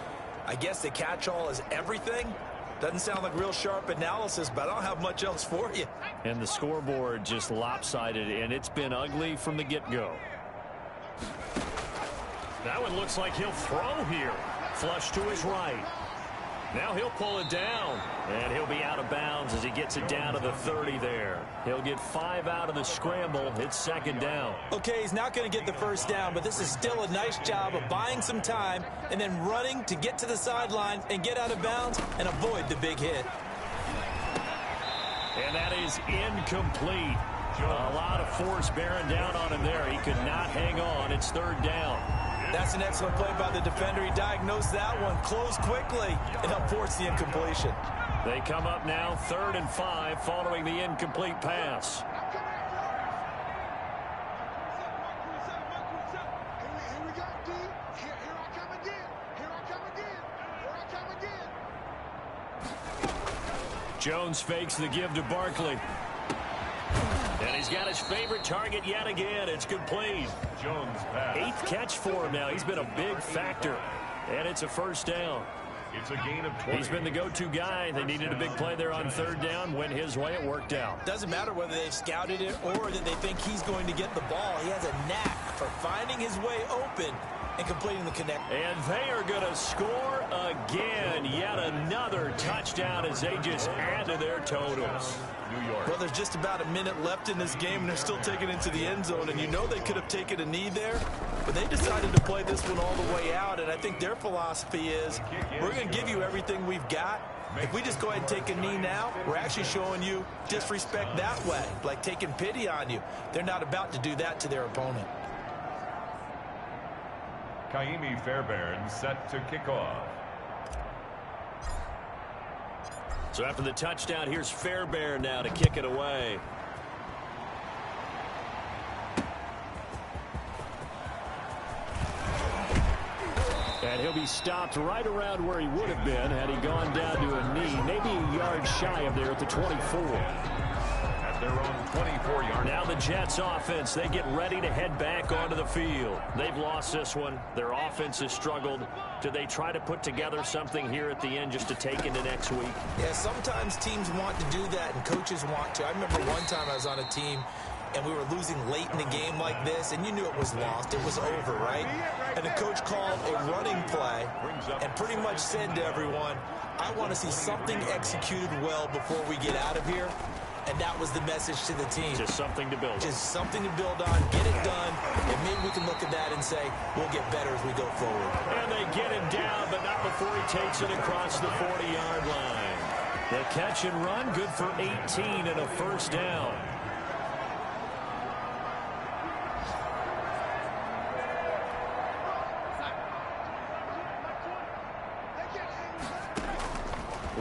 I guess the catch-all is everything. Doesn't sound like real sharp analysis, but I don't have much else for you. And the scoreboard just lopsided, and it's been ugly from the get-go. That one looks like he'll throw here. Flush to his right. Now he'll pull it down, and he'll be out of bounds as he gets it down to the 30 there. He'll get 5 out of the scramble. It's 2nd down. Okay, he's not going to get the first down, but this is still a nice job of buying some time and then running to get to the sideline and get out of bounds and avoid the big hit. And that is incomplete. A lot of force bearing down on him there. He could not hang on. It's 3rd down. That's an excellent play by the defender. He diagnosed that one, closed quickly, and helped force the incompletion. They come up now 3rd and 5 following the incomplete pass. Here we go, D. Here I come again. Here I come again. Here I come again. Jones fakes the give to Barkley. And he's got his favorite target yet again. It's complete. Jones pass. 8th catch for him now. He's been a big factor. And it's a first down. It's a gain of 20. He's been the go-to guy. They needed a big play there on 3rd down. Went his way. It worked out. Doesn't matter whether they've scouted it or that they think he's going to get the ball. He has a knack for finding his way open and completing the connect. And they are going to score again. Yet another touchdown as they just add to their totals. New York. Well, there's just about a minute left in this game, and they're still taking it to the end zone. And you know they could have taken a knee there, but they decided to play this one all the way out. And I think their philosophy is, we're going to give you everything we've got. If we just go ahead and take a knee now, we're actually showing you disrespect that way, like taking pity on you. They're not about to do that to their opponent. Kaimi Fairbairn set to kick off. So after the touchdown, here's Fairbairn now to kick it away. And he'll be stopped right around where he would have been had he gone down to a knee, maybe a yard shy of there at the 24. At their own 24-yard. Now the Jets offense, they get ready to head back onto the field. They've lost this one. Their offense has struggled. Do they try to put together something here at the end just to take into next week? Yeah, sometimes teams want to do that and coaches want to. I remember one time I was on a team and we were losing late in the game like this, and you knew it was lost. It was over, right? And the coach called a running play and pretty much said to everyone, I want to see something executed well before we get out of here. And that was the message to the team. Just something to build on. Just something to build on, get it done, and maybe we can look at that and say, we'll get better as we go forward. And they get him down, but not before he takes it across the 40-yard line. The catch and run, good for 18 and a first down.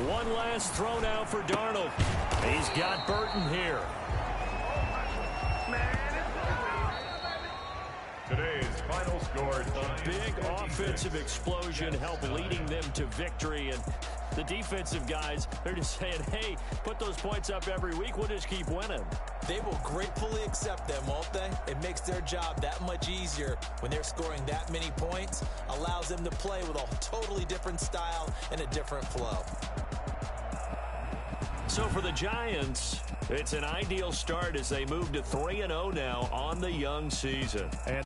One last throw now for Darnold. He's got Burton here. final score. Big offensive explosion helped leading them to victory. And the defensive guys, they're just saying, hey, put those points up every week. We'll just keep winning. They will gratefully accept them, won't they? It makes their job that much easier when they're scoring that many points. Allows them to play with a totally different style and a different flow. So for the Giants, it's an ideal start as they move to 3-0 now on the young season. And